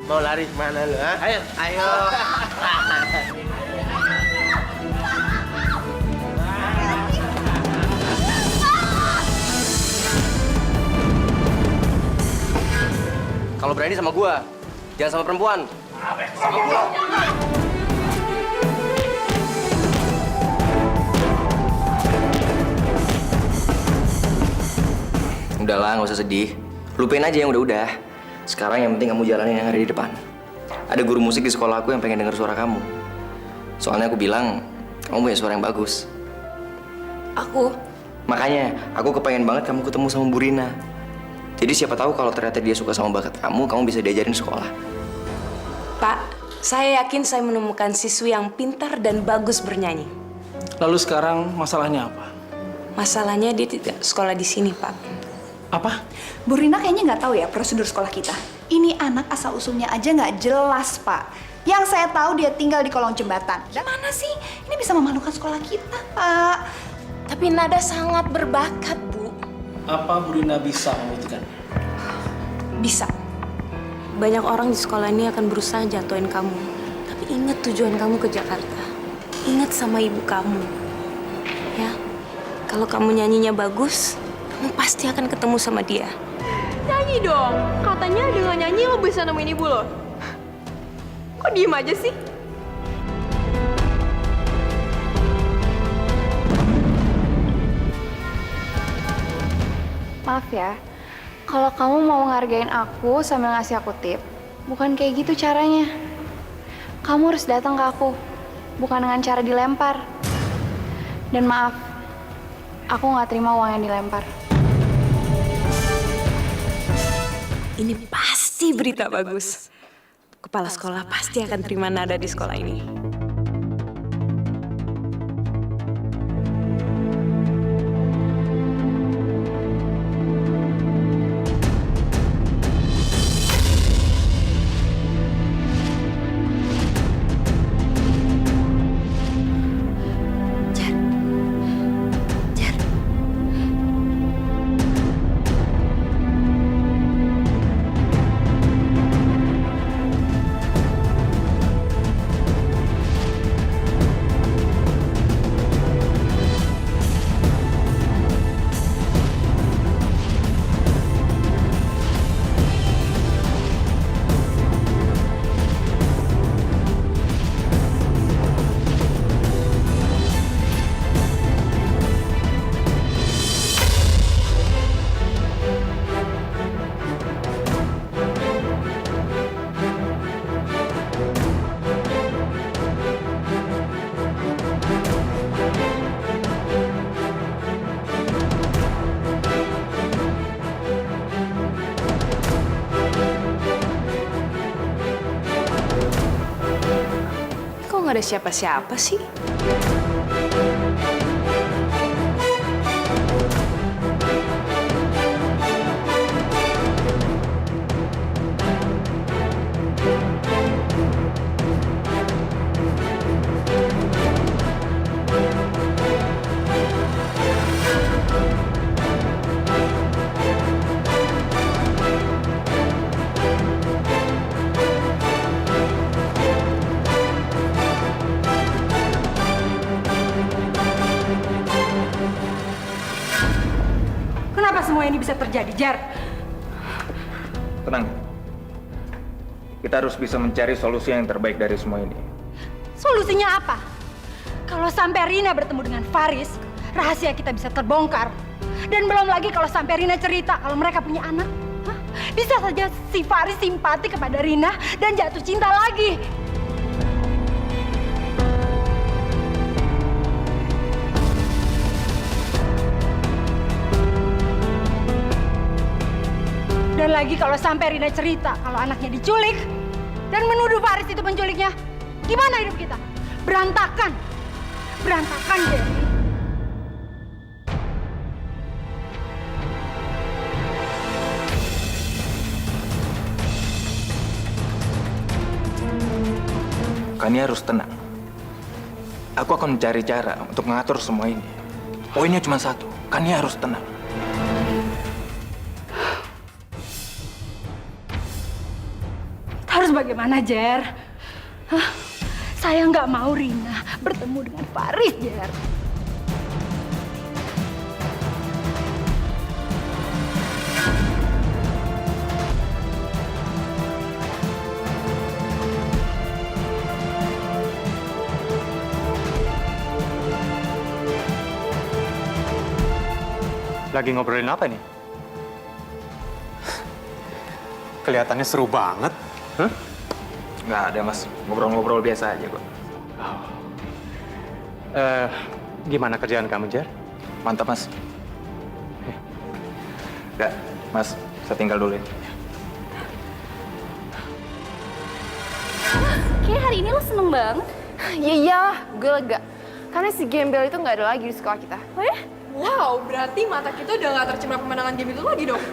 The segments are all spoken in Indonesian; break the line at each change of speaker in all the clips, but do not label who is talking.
Mau lari kemana lu? Ha?
Ayo.
Ayo.
Kalau berani sama gua, jangan sama perempuan. Sama gua. Udahlah, nggak usah sedih. Lupain aja yang udah-udah. Sekarang yang penting kamu jalanin yang ada di depan. Ada guru musik di sekolah aku yang pengen dengar suara kamu. Soalnya aku bilang, kamu punya suara yang bagus.
Aku?
Makanya, aku kepengen banget kamu ketemu sama Bu Rina. Jadi siapa tahu kalau ternyata dia suka sama bakat kamu bisa diajarin di sekolah.
Pak, saya yakin saya menemukan siswi yang pintar dan bagus bernyanyi.
Lalu sekarang masalahnya apa?
Masalahnya dia tidak sekolah di sini, Pak.
Apa?
Bu Rina kayaknya nggak tahu ya prosedur sekolah kita. Ini anak asal-usulnya aja nggak jelas, Pak. Yang saya tahu dia tinggal di kolong jembatan. Gimana sih? Ini bisa memalukan sekolah kita, Pak.
Tapi Nada sangat berbakat, Bu.
Apa Bu Rina bisa membuktikan?
Bisa. Banyak orang di sekolah ini akan berusaha jatuhin kamu. Tapi ingat tujuan kamu ke Jakarta. Ingat sama ibu kamu. Ya, kalau kamu nyanyinya bagus, kamu pasti akan ketemu sama dia.
Nyanyi dong. Katanya dengan nyanyi lo bisa nemuin ibu lo. Kok diem aja sih?
Maaf ya, kalau kamu mau ngehargain aku sambil ngasih aku tip, bukan kayak gitu caranya. Kamu harus datang ke aku, bukan dengan cara dilempar. Dan maaf, aku nggak terima uang yang dilempar.
Ini pasti berita bagus. Kepala sekolah pasti akan terima Nada di sekolah ini. Kok nggak ada siapa-siapa sih?
Kenapa semua ini bisa terjadi, Jar?
Tenang. Kita harus bisa mencari solusi yang terbaik dari semua ini.
Solusinya apa? Kalau sampai Rina bertemu dengan Faris, rahasia kita bisa terbongkar. Dan belum lagi kalau sampai Rina cerita kalau mereka punya anak. Hah? Bisa saja si Faris simpati kepada Rina dan jatuh cinta lagi. Dan lagi kalau sampai Rina cerita kalau anaknya diculik dan menuduh Faris itu penculiknya, gimana hidup kita? Berantakan. Berantakan, Jerry.
Kani harus tenang. Aku akan mencari cara untuk mengatur semua ini. Poinnya cuma satu, Kani harus tenang.
Harus bagaimana, Jer? Hah? Saya nggak mau Rina bertemu dengan Faris, Jer.
Lagi ngobrolin apa nih? Kelihatannya seru banget. Hah?
Nggak ada, Mas. Ngobrol-ngobrol biasa aja kok.
Gimana kerjaan kamu, Jar?
Mantap, Mas. Nggak, Mas. Saya tinggal dulu ya.
Kayak hari ini lo seneng banget.
Iya, gue lega. Karena si gembel itu nggak ada lagi di sekolah kita.
Oh ya?
Wow, berarti mata kita udah nggak tercemar pemandangan game itu lagi dong.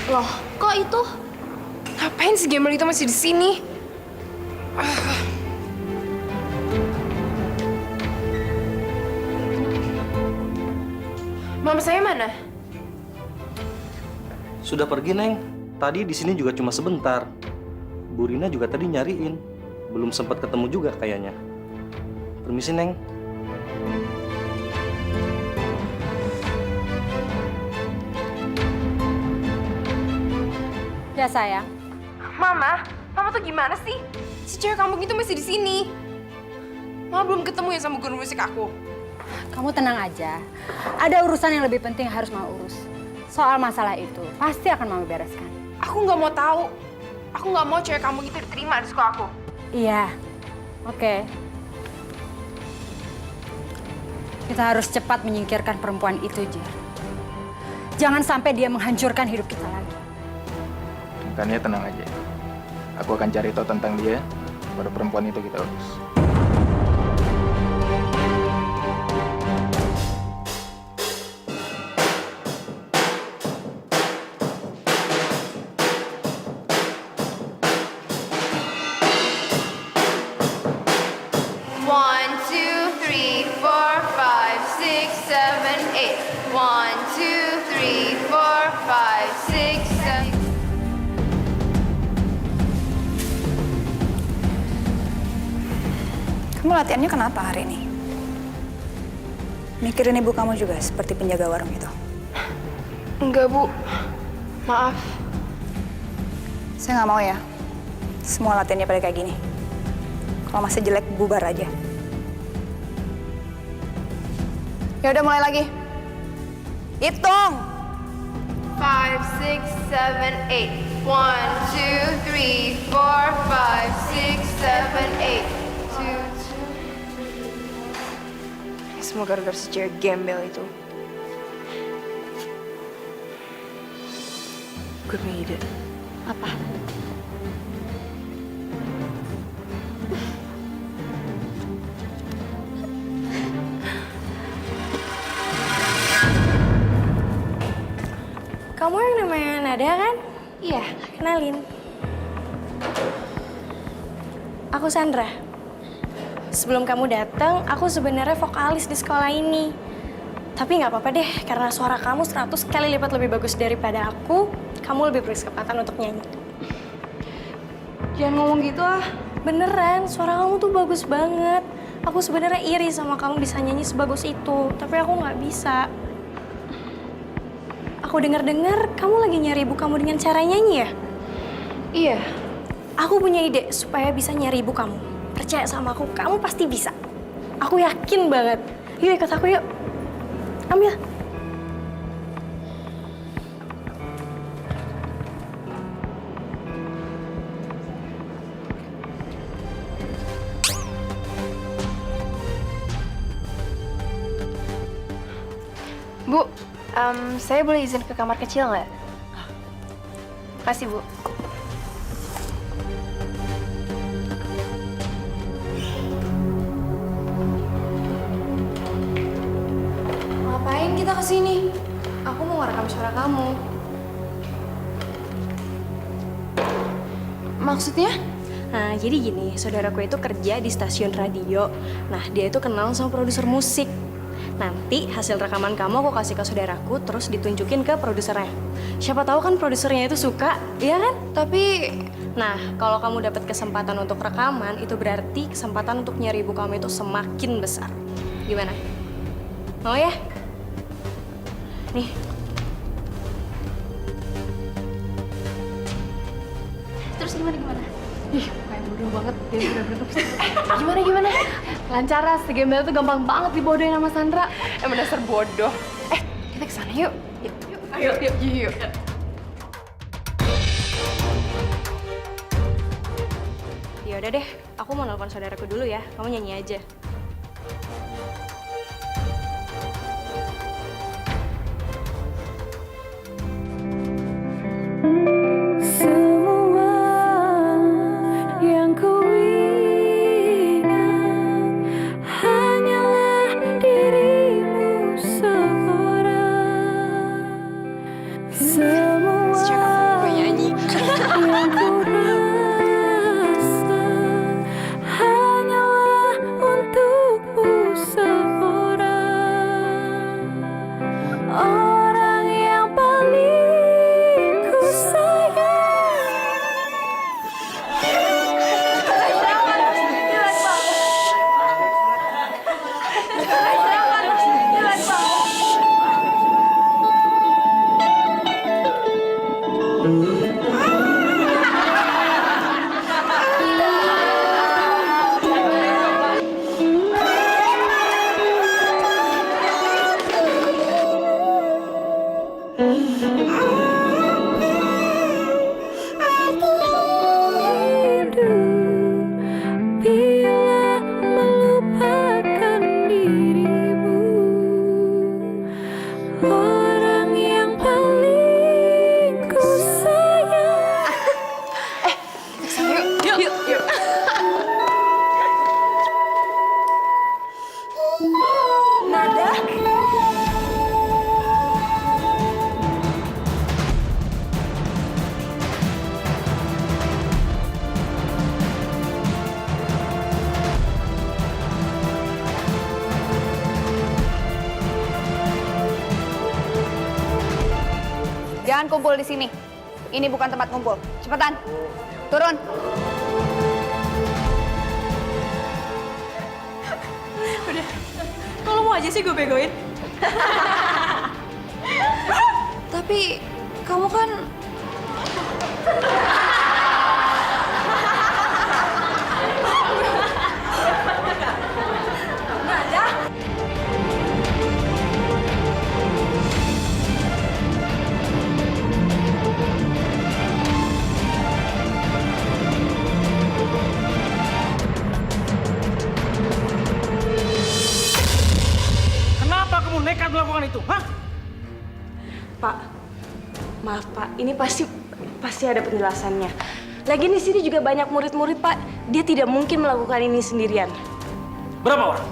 Loh, kok itu?
Ngapain si gembel itu masih di sini? Mama saya mana?
Sudah pergi, Neng. Tadi di sini juga cuma sebentar. Bu Rina juga tadi nyariin. Belum sempat ketemu juga kayaknya. Permisi, Neng.
Ya, sayang.
Mama tuh gimana sih? Si cewek kampung itu masih di sini. Mama belum ketemu ya sama guru musik aku.
Kamu tenang aja. Ada urusan yang lebih penting yang harus mau urus. Soal masalah itu, pasti akan mau bereskan.
Aku nggak mau tahu. Aku nggak mau cewek kampung itu diterima di sekolah aku.
Iya, oke. Kita harus cepat menyingkirkan perempuan itu, Jer. Jangan sampai dia menghancurkan hidup kita lagi.
Kania tenang aja. Aku akan cari tahu tentang dia. Baru perempuan itu kita urus.
One, two, three, four, five, six, seven, eight. 1, 2, 3, 4, 5, 6, 7.
Kamu latihannya kenapa hari ini? Mikirin ibu kamu juga seperti penjaga warung itu?
Enggak, Bu. Maaf.
Saya nggak mau ya. Semua latihannya pada kayak gini. Kalau masih jelek, bubar aja. Ya udah mulai lagi. Hitung.
5, 6, 7, 8. 1, 2, 3, 4, 5, 6, 7, 8. 2, 2.
Semua gara-gara si cewek gembel itu. Gue punya ide.
Apa? Kamu yang namanya Nada kan? Iya, kenalin. Aku Sandra. Sebelum kamu datang, aku sebenarnya vokalis di sekolah ini. Tapi nggak apa-apa deh, karena suara kamu 100 kali lipat lebih bagus daripada aku, kamu lebih berkesempatan untuk nyanyi.
Jangan ngomong gitu ah.
Beneran, suara kamu tuh bagus banget. Aku sebenarnya iri sama kamu bisa nyanyi sebagus itu, tapi aku nggak bisa. Aku dengar-dengar kamu lagi nyari ibu kamu dengan cara nyanyi ya?
Iya.
Aku punya ide supaya bisa nyari ibu kamu. Percaya sama aku, kamu pasti bisa. Aku yakin banget. Yuk ikut aku yuk. Ambil.
Bu, saya boleh izin ke kamar kecil nggak? Makasih, Bu.
Ngapain kita kesini? Aku mau ngerekam suara kamu.
Maksudnya?
Nah, jadi gini, saudaraku itu kerja di stasiun radio. Nah, dia itu kenal sama produser musik. Nanti hasil rekaman kamu aku kasih ke saudaraku, terus ditunjukin ke produsernya. Siapa tahu kan produsernya itu suka, iya kan?
Tapi
Nah, kalau kamu dapat kesempatan untuk rekaman, itu berarti kesempatan untuk nyari ibu kamu itu semakin besar. Gimana? Mau ya? Nih.
terus gimana?
Ih, kayak bodoh banget. Dia udah berantem. Gimana? Lancar, Ras. Si Gembel tuh gampang banget dibodohin sama Sandra.
Emang dasar bodoh.
Kita kesana yuk. Yuk.
Ya udah deh, aku mau nelpon saudaraku dulu ya. Kamu nyanyi aja.
Semua yang ku ingat hanyalah dirimu seorang. Semua yang ku rasa hanyalah untukmu seorang. Orang yang paling ku sayang. Bila melupakan dirimu, orang yang paling ku sayang.
Yuk.
Nada?
Jangan kumpul di sini. Ini bukan tempat kumpul. Cepetan. Turun.
Kalau mau aja sih gue begoin.
Tapi kamu kan
Kenapa kamu nekat melakukan itu? Hah?
Pak, maaf Pak, ini pasti ada penjelasannya. Lagian di sini juga banyak murid-murid Pak. Dia tidak mungkin melakukan ini sendirian.
Berapa orang?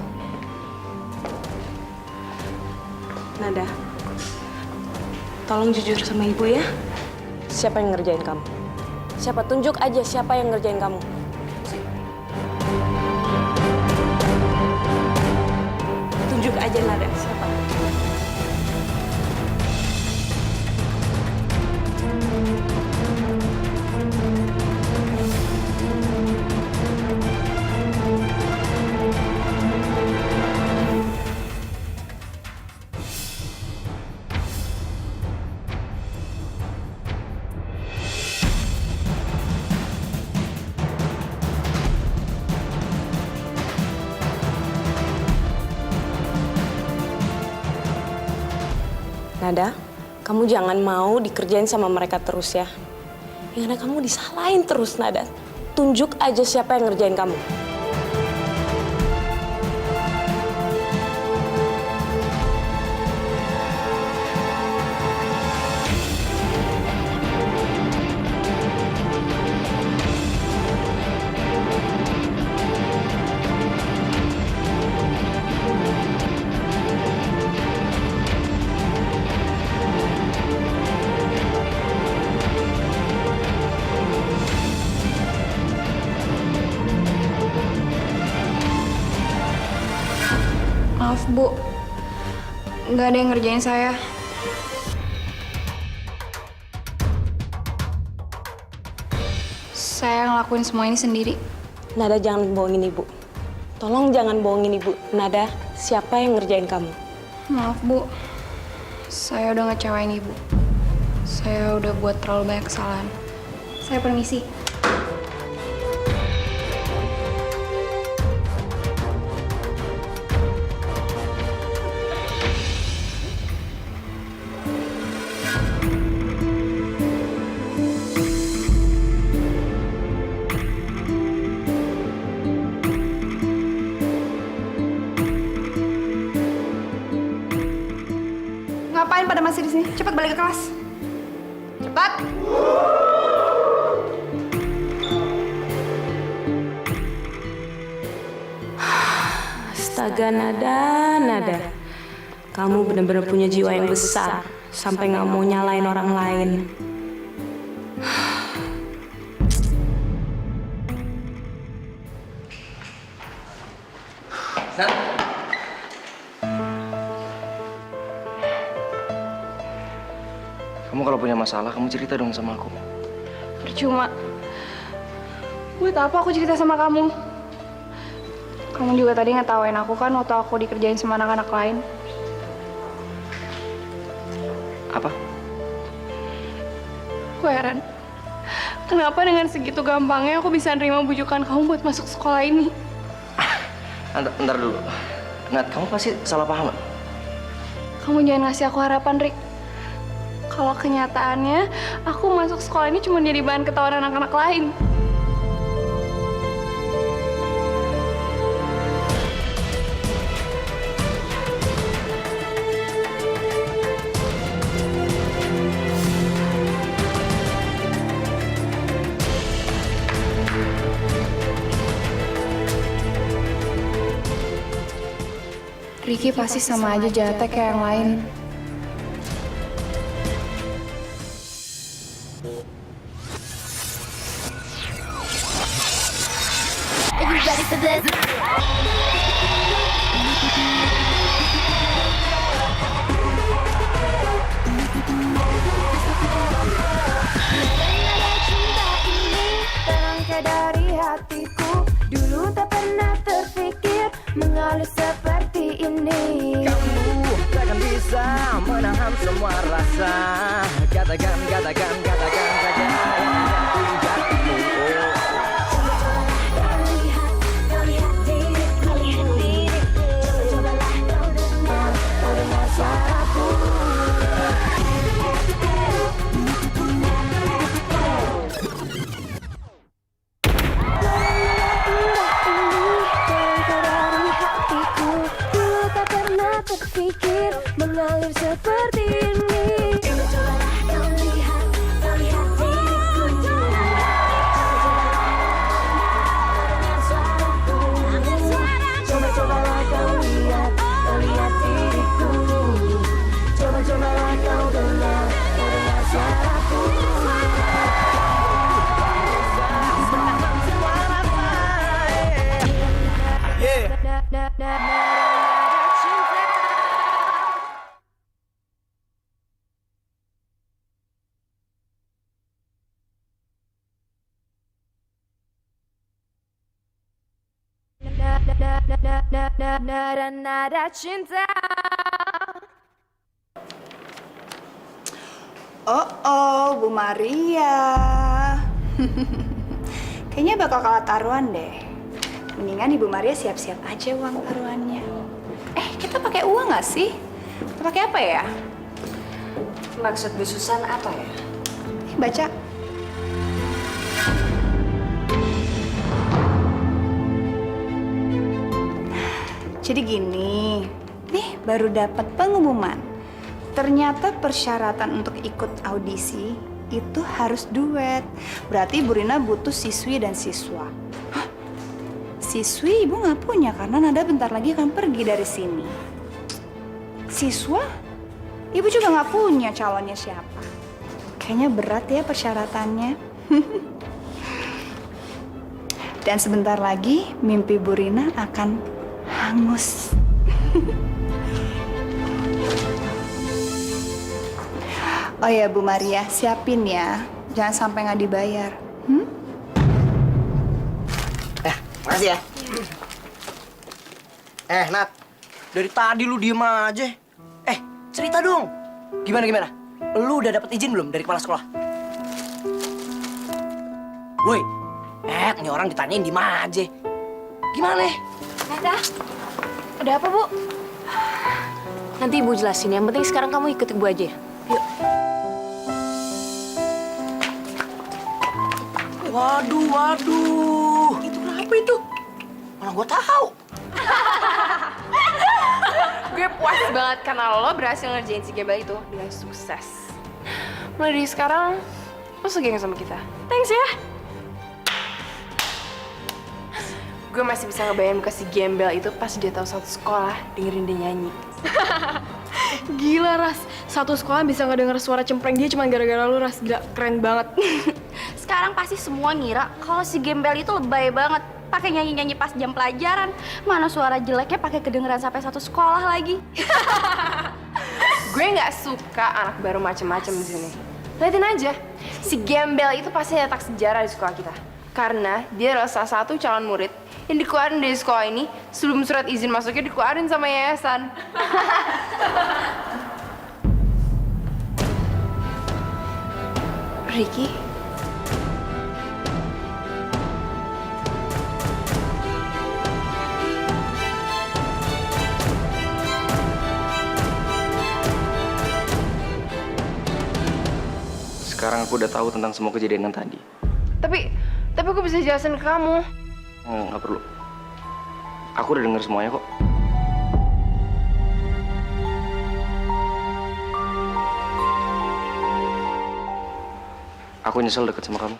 Nada, tolong jujur sama ibu ya. Siapa yang ngerjain kamu? Siapa? Tunjuk aja siapa yang ngerjain kamu. Tunjuk aja Nada, siapa? Nada, kamu jangan mau dikerjain sama mereka terus ya. Yang ada kamu disalahin terus, Nada. Tunjuk aja siapa yang ngerjain kamu.
maaf Bu, Nggak ada yang ngerjain saya. Saya ngelakuin semua ini sendiri.
Nada, jangan bohongin ibu. Tolong jangan bohongin ibu. Nada, siapa yang ngerjain kamu?
Maaf, Bu. Saya udah ngecewain Ibu. Saya udah buat terlalu banyak kesalahan. Saya permisi.
Ngapain pada masih di sini? Cepat balik ke kelas. Cepat.
Astaga, Nada. Kamu benar-benar punya jiwa yang besar. Sampai nggak mau nyalain orang lain.
Nat. Kamu kalau punya masalah, kamu cerita dong sama aku.
Percuma. Buat apa aku cerita sama kamu? Kamu juga tadi ngetawain aku kan waktu aku dikerjain sama anak-anak lain.
Apa?
Aku heran. Kenapa dengan segitu gampangnya aku bisa nerima bujukan kamu buat masuk sekolah ini?
Ntar dulu. Nat, kamu pasti salah paham.
Kamu jangan ngasih aku harapan, Rick. Kalau kenyataannya, aku masuk sekolah ini cuma jadi bahan ketawaan anak-anak lain. Ricky pasti sama aja jahatnya kayak yang lain.
Dari hatiku dulu tak pernah terpikir mengalir seperti ini.
Kamu takkan bisa menahan semua rasa. Katakan saja yang ada di hatimu. Lihat diriku, cobalah kau dengar suaraku. Terpikir mengalir seperti ini. Cobalah kau lihat diriku. Cobalah kau lihat diriku. Cobalah kau dengar suaraku. Nada cinta.
Oh, Bu Maria. Kayaknya bakal kalah taruhan deh. Mendingan Ibu Maria siap-siap aja uang taruhannya. Kita pakai uang nggak sih? Kita pakai apa ya?
Maksud Bu Susan apa ya?
Baca. Jadi gini, nih baru dapat pengumuman. Ternyata persyaratan untuk ikut audisi itu harus duet. Berarti Bu Rina butuh siswi dan siswa. Hah? Siswi Ibu nggak punya karena Nada bentar lagi akan pergi dari sini. Siswa? Ibu juga nggak punya calonnya siapa. Kayaknya berat ya persyaratannya. Dan sebentar lagi mimpi Bu Rina akan hangus. Oh ya Bu Maria, siapin ya. Jangan sampai nggak dibayar.
Makasih ya. Nat. Dari tadi lu diem aja. Cerita dong. Gimana? Lu udah dapet izin belum dari kepala sekolah? Woi, ini orang ditanyain diem aja. Gimana?
Nada, ada apa Bu? Nanti Ibu jelasin. Yang penting sekarang kamu ikut Ibu aja. Yuk.
Waduh. Itu kenapa itu? Mana gua tahu.
Gue puas banget karena lo berhasil ngerjain si gembel itu dengan sukses. Mulai dari sekarang, lo segeng sama kita. Thanks ya. Gue masih bisa ngebayangin muka si gembel itu pas dia tahu satu sekolah dengerin dia nyanyi.
Gila, Ras. Satu sekolah bisa ngedenger suara cempreng dia cuma gara-gara lu, Ras. Gila, keren banget.
Sekarang pasti semua ngira kalau si gembel itu lebay banget. Pakai nyanyi-nyanyi pas jam pelajaran. Mana suara jeleknya pakai kedengeran sampai satu sekolah lagi.
Gue nggak suka anak baru macem-macem di sini. Liatin aja, si gembel itu pasti nyetak sejarah di sekolah kita. Karena dia adalah salah satu calon murid yang dikeluarin dari sekolah ini sebelum surat izin masuknya dikeluarin sama yayasan. Ricky?
Sekarang aku udah tahu tentang semua kejadian yang tadi.
Tapi aku bisa jelasin ke kamu.
Nggak perlu. Aku udah denger semuanya kok. Aku nyesel deket sama kamu.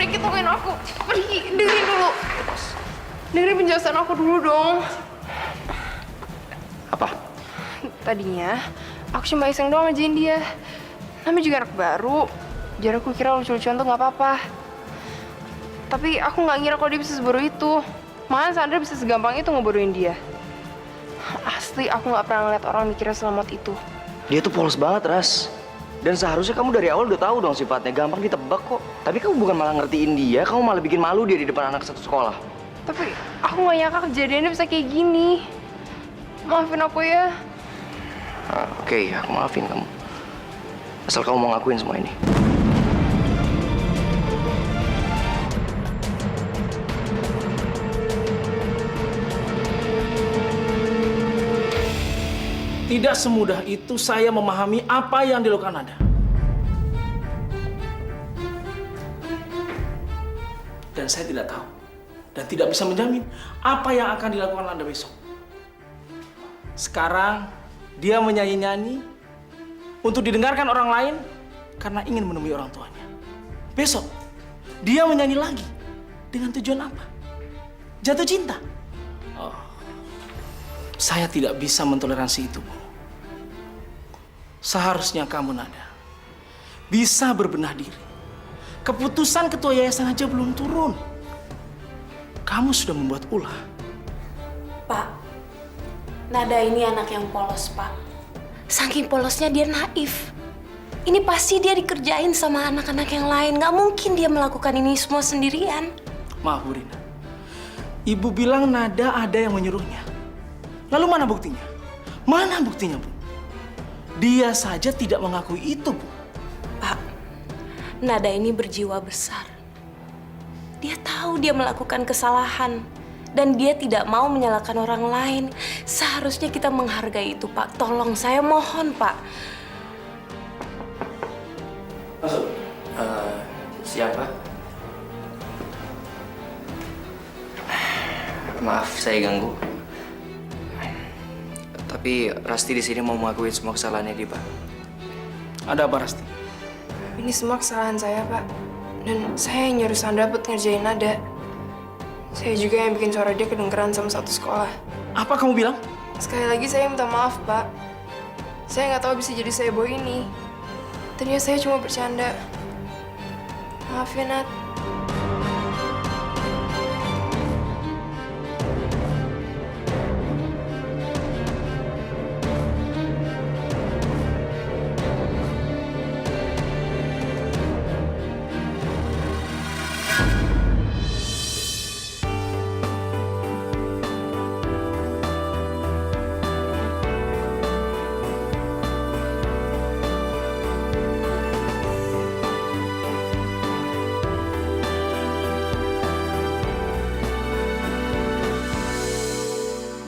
Ricky tungguin aku. Ricky, dengerin dulu. Dengerin penjelasan aku dulu dong.
Apa?
Tadinya, aku cuma iseng doang ngerjain dia. Namanya juga anak baru. Jadi aku kira lucu-lucuan tuh nggak apa-apa. Tapi aku nggak ngira kalau dia bisa sebodoh itu. Malah Sandra bisa segampang itu ngebodohin dia. Asli, aku nggak pernah ngeliat orang mikirnya selemot itu.
Dia tuh polos banget, Ras. Dan seharusnya kamu dari awal udah tahu dong sifatnya. Gampang ditebak kok. Tapi kamu bukan malah ngertiin dia, kamu malah bikin malu dia di depan anak satu sekolah.
Tapi aku nggak nyangka kejadiannya bisa kayak gini. Maafin aku ya.
Oke, aku maafin kamu. Asal kamu mau ngakuin semua ini.
Tidak semudah itu saya memahami apa yang dilakukan Nada. Dan saya tidak tahu dan tidak bisa menjamin apa yang akan dilakukan Nada besok. Sekarang dia menyanyi-nyanyi untuk didengarkan orang lain karena ingin menemui orang tuanya. Besok dia menyanyi lagi dengan tujuan apa? Jatuh cinta. Oh, saya tidak bisa mentoleransi itu, Bu. Seharusnya kamu, Nada, bisa berbenah diri. Keputusan ketua yayasan aja belum turun. Kamu sudah membuat ulah.
Pak, Nada ini anak yang polos, Pak. Saking polosnya dia naif. Ini pasti dia dikerjain sama anak-anak yang lain. Gak mungkin dia melakukan ini semua sendirian.
Maaf, Bu Rina. Ibu bilang Nada ada yang menyuruhnya. Lalu mana buktinya? Mana buktinya, Bu? Dia saja tidak mengakui itu, Bu.
Pak, Nada ini berjiwa besar. Dia tahu dia melakukan kesalahan. Dan dia tidak mau menyalahkan orang lain. Seharusnya kita menghargai itu, Pak. Tolong, saya mohon, Pak.
Masuk. Siapa? Maaf, saya ganggu. Tapi Rasti di sini mau mengakuin semua kesalahannya dia, Pak.
Ada apa, Rasti?
Ini semua kesalahan saya, Pak. Dan saya yang nyuruh Sandra buat ngerjain Nada. Saya juga yang bikin suara dia kedengeran sama satu sekolah.
Apa kamu bilang?
Sekali lagi saya minta maaf, Pak. Saya nggak tahu bisa jadi seheboh ini. Tadinya saya cuma bercanda. Maaf ya, Nat.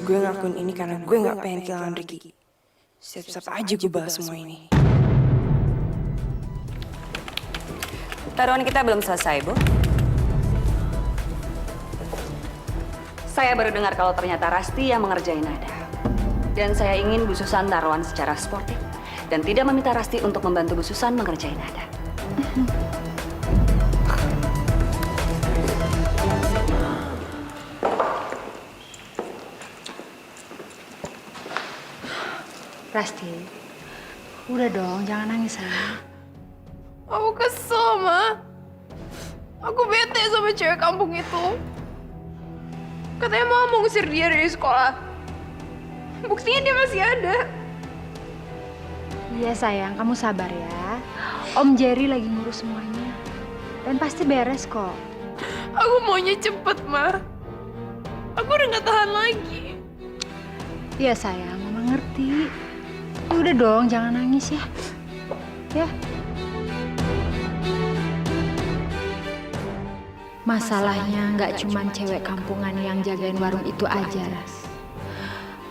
Gue ngelakuin ini karena gue gak pengen kehilangan Ricky. Siap-siap aja gue balas semua ini.
Taruhan kita belum selesai, Bu. Saya baru dengar kalau ternyata Rasti yang mengerjain Nada. Dan saya ingin Bu Susan taruhan secara sportif dan tidak meminta Rasti untuk membantu Bu Susan mengerjain Nada.
Rasti, udah dong, jangan nangis ya.
Aku kesel, Ma. Aku bete sama cewek kampung itu. Katanya Mama mau ngusir dia dari sekolah. Buktinya dia masih ada.
Iya sayang, kamu sabar ya. Om Jerry lagi ngurus semuanya. Dan pasti beres kok.
Aku maunya cepet, Ma. Aku udah gak tahan lagi.
Iya sayang, Mama ngerti. Ya udah dong, jangan nangis ya. Ya. Masalahnya nggak cuma cewek kampungan yang jagain warung itu aja, Ras.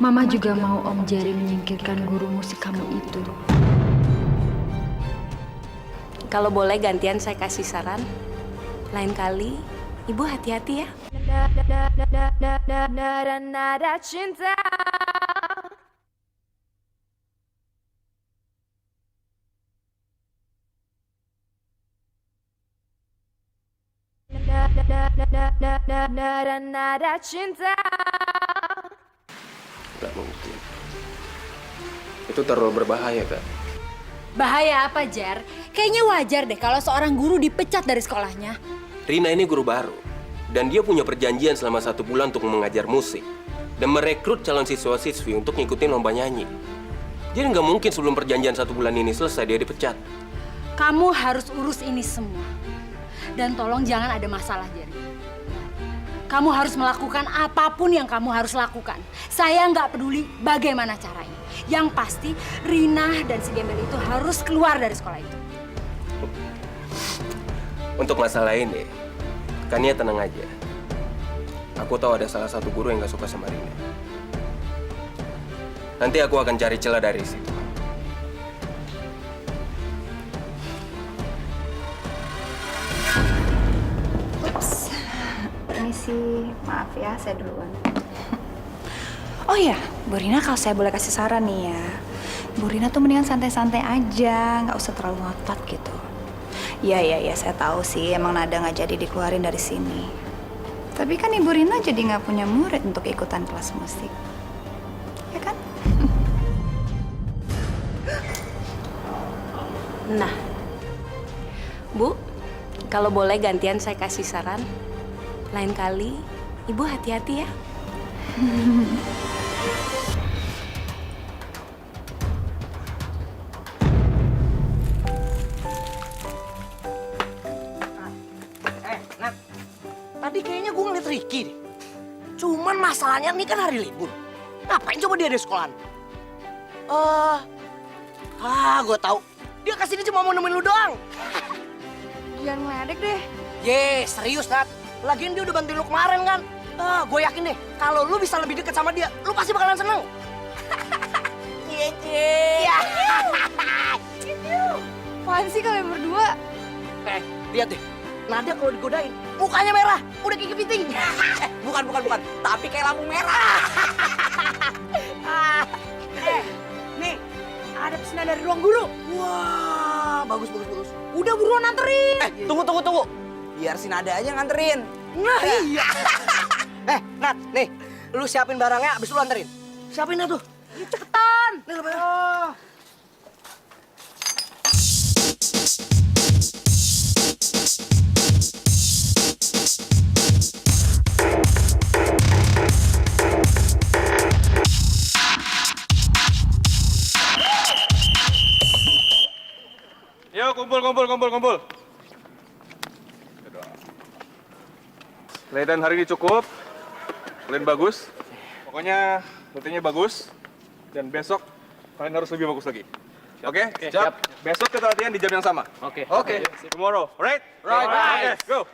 Mama juga mau Om Jerry menyingkirkan guru musik kamu itu.
Kalau boleh gantian saya kasih saran. Lain kali, Ibu hati-hati ya.
Nada cinta. Nada cinta.
Gak mungkin. Itu terlalu berbahaya, Kak.
Bahaya apa, Jar? Kayaknya wajar deh kalau seorang guru dipecat dari sekolahnya.
Rina ini guru baru. Dan dia punya perjanjian selama 1 bulan untuk mengajar musik. Dan merekrut calon siswa-siswi untuk ngikutin lomba nyanyi. Jadi nggak mungkin sebelum perjanjian 1 bulan ini selesai dia dipecat.
Kamu harus urus ini semua. Dan tolong jangan ada masalah, Jerry. Kamu harus melakukan apapun yang kamu harus lakukan. Saya nggak peduli bagaimana caranya. Yang pasti, Rina dan si gembel itu harus keluar dari sekolah itu.
Untuk masalah ini, Kania tenang aja. Aku tahu ada salah satu guru yang nggak suka sama Rina. Nanti aku akan cari celah dari situ.
Permisi, maaf ya, saya duluan. Oh iya, Bu Rina kalau saya boleh kasih saran nih ya. Bu Rina tuh mendingan santai-santai aja, nggak usah terlalu ngotot gitu. Iya, saya tahu sih emang Nada nggak jadi dikeluarin dari sini. Tapi kan Ibu Rina jadi nggak punya murid untuk ikutan kelas musik. Ya kan?
Nah, Bu, kalau boleh gantian saya kasih saran. Lain kali, Ibu hati-hati ya.
Nat, tadi kayaknya gue ngeliat Ricky deh. Cuman masalahnya ini kan hari libur. Ngapain coba dia di sekolahan? Gue tahu. Dia kesini cuma mau nemenin lu doang.
Jangan ngeledek deh.
Ye, serius Nat. Lagian dia udah bantuin lu kemarin kan. Gue yakin deh, kalau lu bisa lebih deket sama dia, lu pasti bakalan seneng. Cie.
Apaan sih kalian berdua?
Lihat deh. Nada kalau digodain, mukanya merah. Udah kayak kepiting. Bukan. Tapi kayak lampu merah. Nih, ada pesanan dari ruang guru. Wah, bagus. Udah buruan anterin. Tunggu. Biar si Nada aja nganterin. Nah, iya. Nat, nih. Lu siapin barangnya, abis lu anterin. Siapin dah tuh. Cepetan. Nih,
Kumpul. Kelihatan hari ini cukup. Kalian bagus. Pokoknya rutinnya bagus. Dan besok kalian harus lebih bagus lagi. Oke? Siap. Besok kita latihan di jam yang sama. Oke. Tomorrow. Right? Right. Okay, go.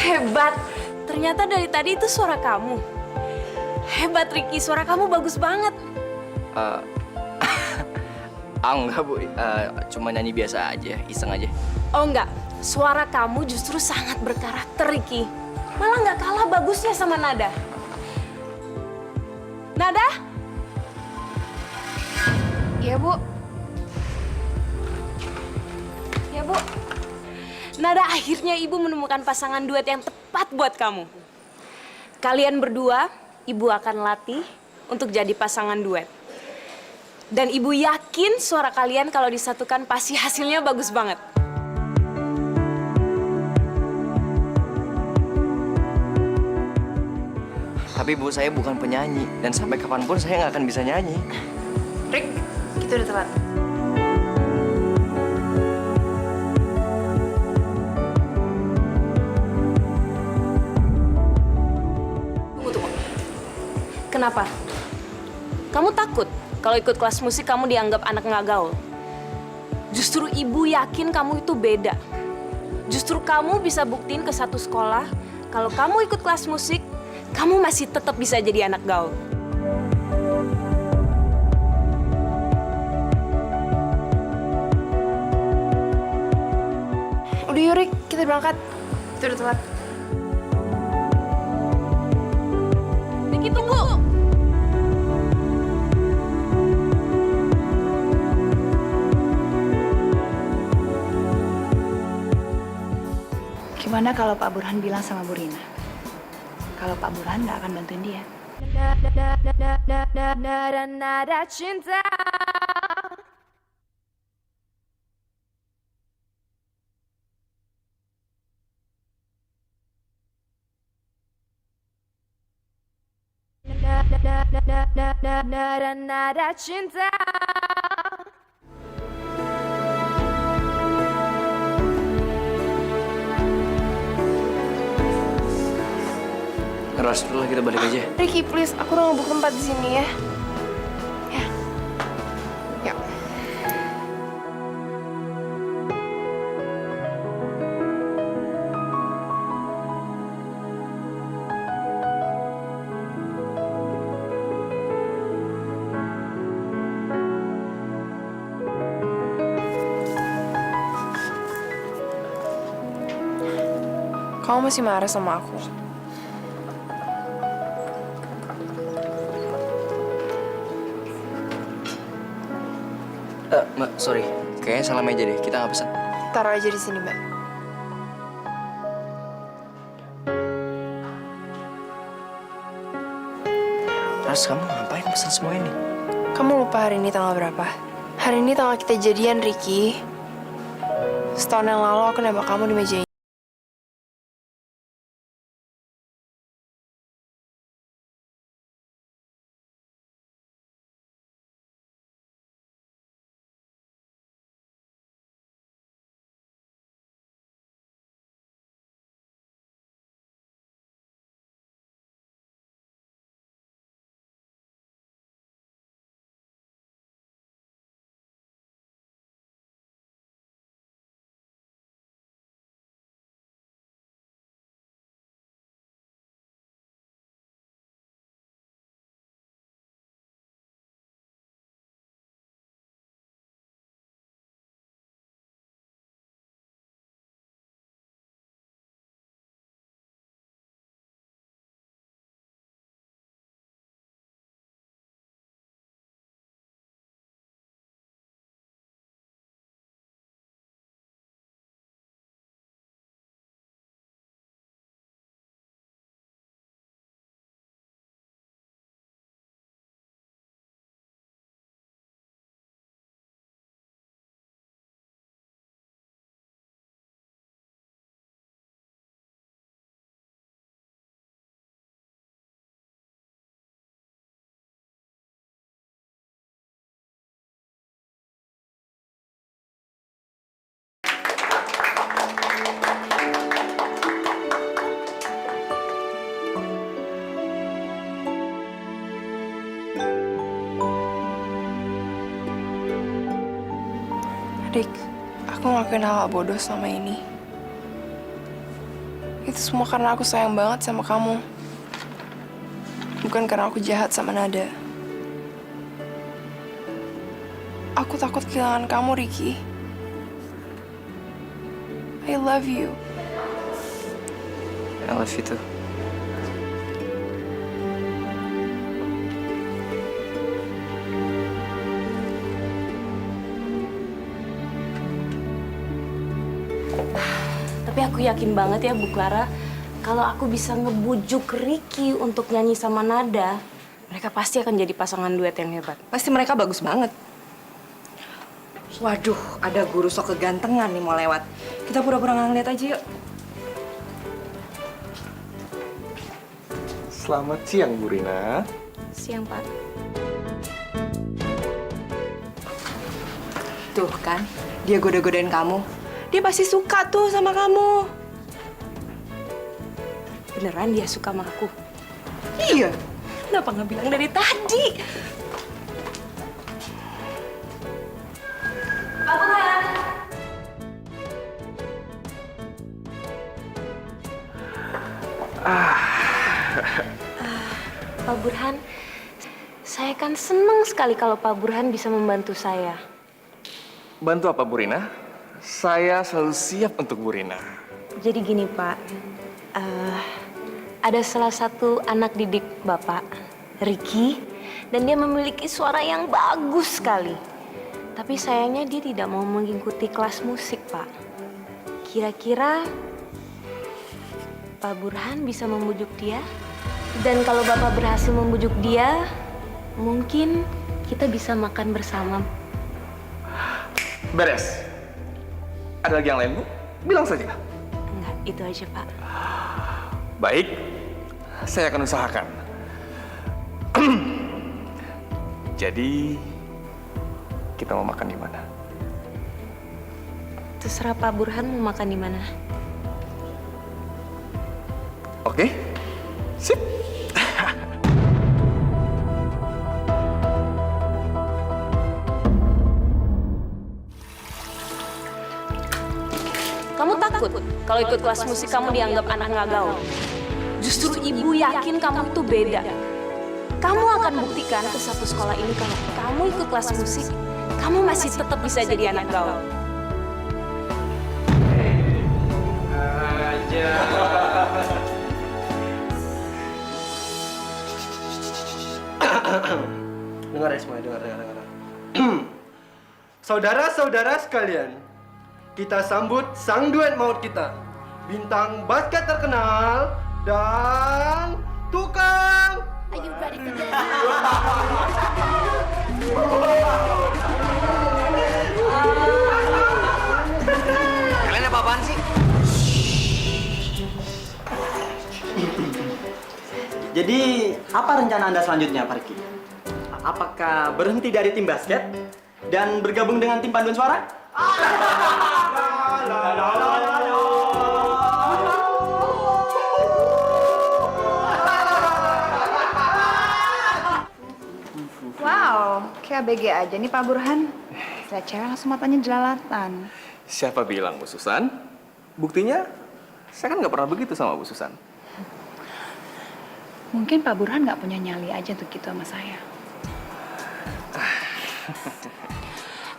Hebat. Ternyata dari tadi itu suara kamu. Hebat, Ricky. Suara kamu bagus banget.
Enggak, Bu. Cuma nyanyi biasa aja, iseng aja.
Oh, enggak. Suara kamu justru sangat berkarakter, Ricky. Malah nggak kalah bagusnya sama Nada. Nada?
Iya, Bu.
Ya, Bu. Nada, akhirnya Ibu menemukan pasangan duet yang tepat buat kamu. Kalian berdua, Ibu akan latih untuk jadi pasangan duet. Dan Ibu yakin suara kalian kalau disatukan pasti hasilnya bagus banget.
Tapi Bu, saya bukan penyanyi. Dan sampai kapanpun saya nggak akan bisa nyanyi.
Rick, kita udah telat.
Kenapa? Kamu takut kalau ikut kelas musik kamu dianggap anak nggak gaul? Justru Ibu yakin kamu itu beda. Justru kamu bisa buktiin ke satu sekolah kalau kamu ikut kelas musik, kamu masih tetap bisa jadi anak gaul.
Udah yuk, Rick, kita berangkat. Kita udah telat.
Ricky, tunggu!
Gimana kalau Pak Burhan bilang sama Bu Rina? Kalau Pak Burhan nggak akan bantuin dia.
Nada cinta. Nada cinta.
Ras, udah lah kita balik aja.
Ricky, please, aku udah ngebuk tempat di sini ya. Ya. Yuk. Kamu masih marah sama aku?
Mbak, sorry. Kayaknya salah meja deh. Kita nggak pesan.
Taruh aja di sini, Mbak.
Ras, kamu ngapain pesan semua ini?
Kamu lupa hari ini tanggal berapa? Hari ini tanggal kita jadian, Ricky. Setahun yang lalu aku nembak kamu di meja ini. Rick, aku ngelakuin hal bodoh selama ini. Itu semua karena aku sayang banget sama kamu. Bukan karena aku jahat sama Nada. Aku takut kehilangan kamu, Ricky. I love you.
I love you too.
Tapi aku yakin banget ya Bu Clara, kalau aku bisa ngebujuk Ricky untuk nyanyi sama Nada, mereka pasti akan jadi pasangan duet yang hebat.
Pasti mereka bagus banget. Waduh, ada guru sok kegantengan nih mau lewat. Kita pura-pura nggak ngeliat aja yuk.
Selamat siang, Bu Rina.
Siang, Pak.
Tuh kan, dia goda-godain kamu. Dia pasti suka tuh sama kamu.
Beneran dia suka sama aku?
Iya.
Kenapa nggak bilang dari tadi? Pak Burhan, saya kan senang sekali kalau Pak Burhan bisa membantu saya.
Bantu apa, Bu Rina? Saya selalu siap untuk Bu Rina.
Jadi gini Pak, ada salah satu anak didik Bapak, Ricky, dan dia memiliki suara yang bagus sekali. Tapi sayangnya dia tidak mau mengikuti kelas musik, Pak. Kira-kira Pak Burhan bisa membujuk dia? Dan kalau Bapak berhasil membujuk dia, mungkin kita bisa makan bersama.
Beres. Ada lagi yang lain, Bu? Bilang saja.
Enggak, itu aja, Pak.
Baik, saya akan usahakan. Jadi kita mau makan di mana?
Terserah Pak Burhan mau makan di mana.
Oke, sip.
Kamu takut kalau ikut kelas musik kamu dianggap anak nggak gaul? Justru ibu yakin kamu itu beda. Kamu akan buktikan ke satu sekolah ini kalau kamu ikut kelas musik, kamu masih tetap bisa jadi anak gaul.
Dengar ya semuanya, dengar. Saudara-saudara sekalian, kita sambut sang duet maut kita, bintang basket terkenal dan tukang.
Kalian apa-apaan sih?
Jadi, apa rencana Anda selanjutnya, Pak Riki? Apakah berhenti dari tim basket dan bergabung dengan tim paduan suara?
Wow, kayak ABG aja nih Pak Burhan. Saya cewek langsung matanya jelalatan.
Siapa bilang, Bu Susan? Buktinya, saya kan nggak pernah begitu sama Bu Susan.
Mungkin Pak Burhan nggak punya nyali aja untuk gitu sama saya.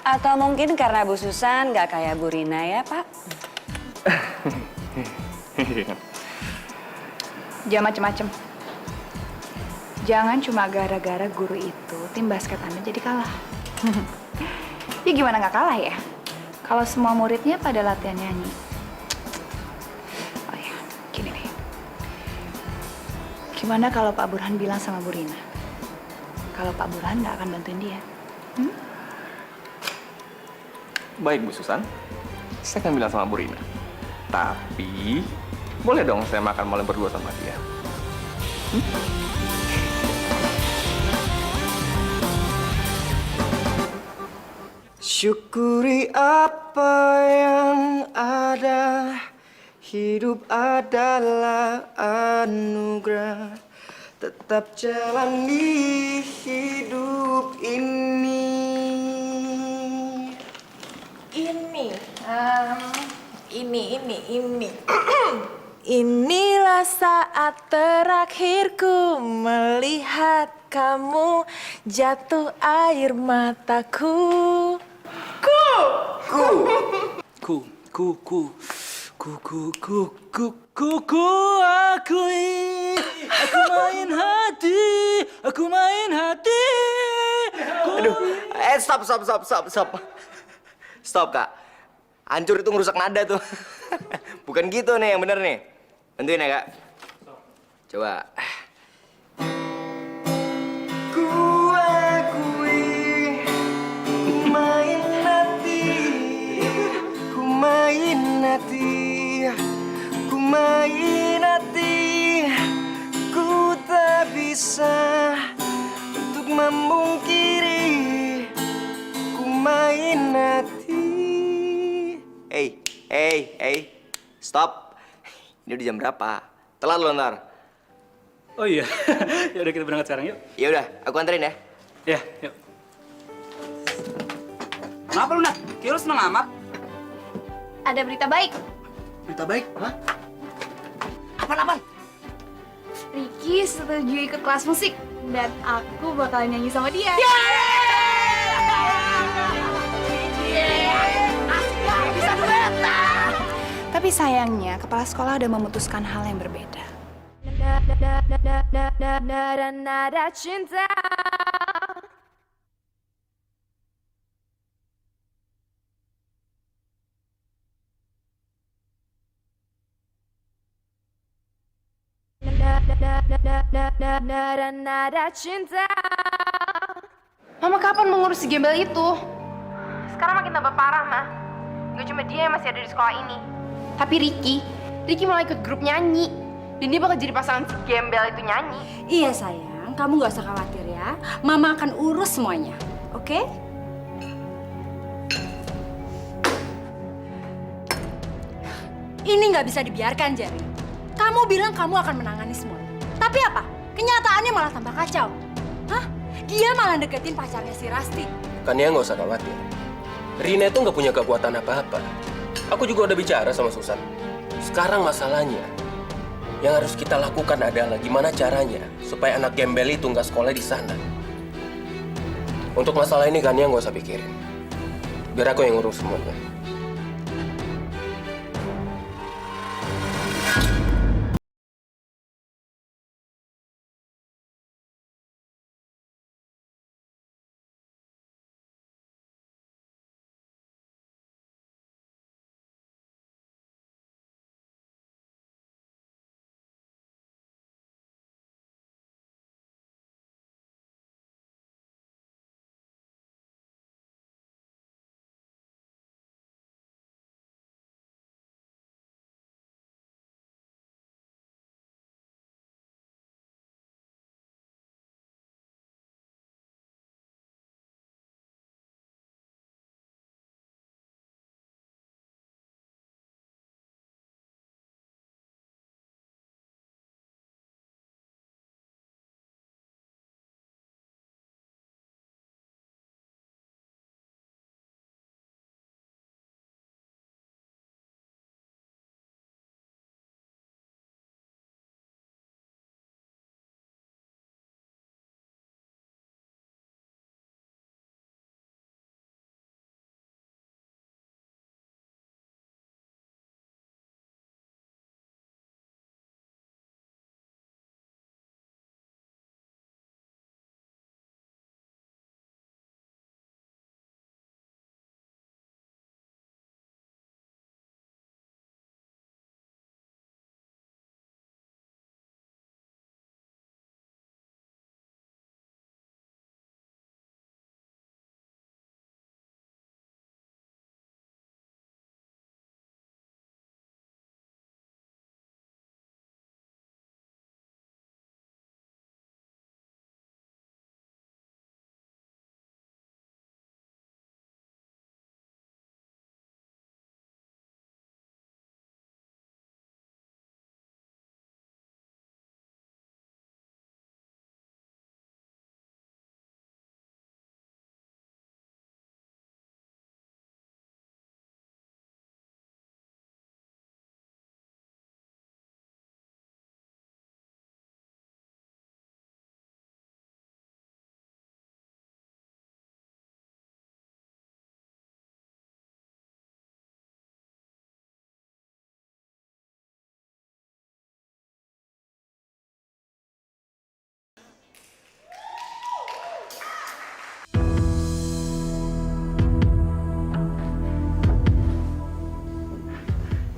Atau mungkin karena Bu Susan nggak kayak Bu Rina ya, Pak?
Jangan macem-macem. Jangan cuma gara-gara guru itu tim basket Anda jadi kalah. Ya gimana nggak kalah ya? Kalau semua muridnya pada latihan nyanyi. Oh ya, gini deh. Gimana kalau Pak Burhan bilang sama Bu Rina? Kalau Pak Burhan nggak akan bantuin dia.
Baik, Bu Susan. Saya akan bilang sama Bu Rina. Tapi, boleh dong saya makan malam berdua sama dia.
Syukuri apa yang ada, hidup adalah anugerah. Tetap jalani hidup ini.
Ini. Inilah saat terakhirku melihat kamu jatuh air mataku.
Aku main hati.
Aduh, stop, Kak. Hancur itu ngerusak nada tuh. Bukan gitu nih yang bener nih. Bantuin ya, Kak. Coba.
Ku akui, ku main hati, ku main hati, ku main hati, ku tak bisa untuk memungkiri, ku main hati.
Hey, stop. Ini udah jam berapa? Telat lo ntar.
Oh iya, ya udah kita berangkat sekarang yuk.
Ya udah, aku anterin ya.
Ya, yuk. Kenapa lu, Nat? Kayak lu seneng amat.
Ada berita baik.
Berita baik? Hah?
Apaan? Ricky setuju ikut kelas musik dan aku bakal nyanyi sama dia. Bisa dueta. Tapi sayangnya kepala sekolah udah memutuskan hal yang berbeda.
Nada cinta. Nada cinta.
Mama kapan mengurus si gembel itu? Sekarang makin tambah parah, Ma. Gak cuma dia yang masih ada di sekolah ini. Tapi Ricky malah ikut grup nyanyi. Dan dia bakal jadi pasangan si gembel itu nyanyi.
Iya sayang,
kamu nggak usah khawatir ya. Mama akan urus semuanya, oke? Ini nggak bisa dibiarkan, Jerry. Kamu bilang kamu akan menangani semuanya. Tapi apa? Kenyataannya malah tambah kacau. Hah? Dia malah deketin pacarnya si Rasti.
Kania nggak usah khawatir. Rina itu nggak punya kekuatan apa-apa. Aku juga udah bicara sama Susan. Sekarang masalahnya, yang harus kita lakukan adalah gimana caranya supaya anak gembel itu nggak sekolah di sana. Untuk masalah ini Kania nggak usah pikirin. Biar aku yang ngurus semuanya.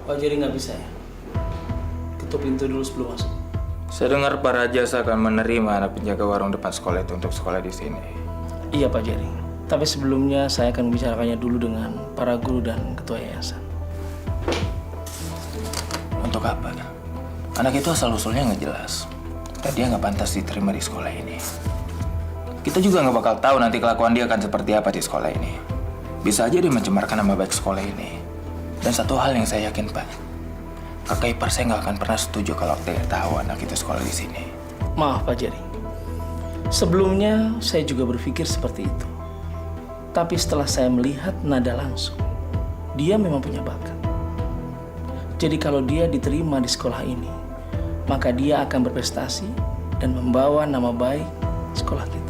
Pak Jerry nggak bisa ya? Ketuk pintu dulu sebelum masuk.
Saya dengar Pak Rajas akan menerima anak penjaga warung depan sekolah itu untuk sekolah di sini.
Iya Pak Jerry. Tapi sebelumnya saya akan membicarakannya dulu dengan para guru dan ketua yayasan.
Untuk apa? Anak itu asal-usulnya nggak jelas. Dan dia nggak pantas diterima di sekolah ini. Kita juga nggak bakal tahu nanti kelakuan dia akan seperti apa di sekolah ini. Bisa aja dia mencemarkan nama baik sekolah ini. Dan satu hal yang saya yakin, Pak. Kakak ipar saya nggak akan pernah setuju kalau dia tahu anak itu sekolah di sini.
Maaf Pak Jerry. Sebelumnya saya juga berpikir seperti itu. Tapi setelah saya melihat nada langsung, dia memang punya bakat. Jadi kalau dia diterima di sekolah ini, maka dia akan berprestasi dan membawa nama baik sekolah kita.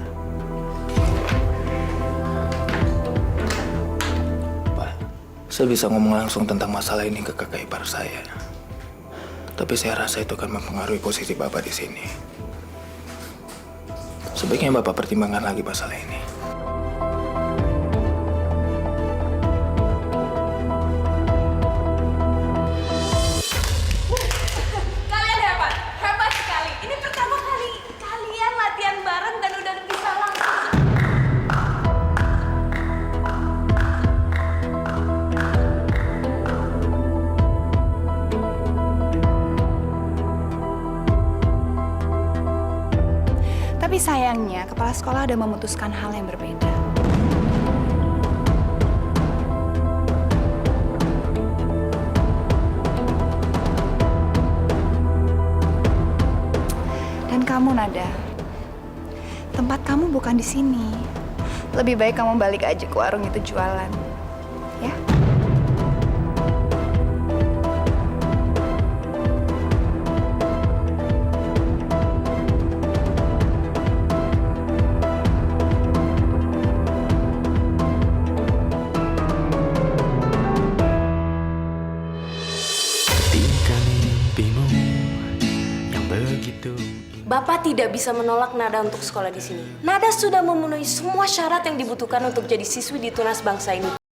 Saya bisa ngomong langsung tentang masalah ini ke kakak ipar saya. Tapi saya rasa itu akan mempengaruhi posisi Bapak di sini. Sebaiknya Bapak pertimbangkan lagi masalah ini.
Kalian hebat, hebat sekali. Ini pertama kali kalian latihan bareng dan udah bisa langsung.
Tapi Katanya kepala sekolah ada memutuskan hal yang berbeda. Dan kamu, Nada, tempat kamu bukan di sini. Lebih baik kamu balik aja ke warung itu jualan, ya?
Bapak tidak bisa menolak Nada untuk sekolah di sini. Nada sudah memenuhi semua syarat yang dibutuhkan untuk jadi siswi di Tunas Bangsa ini.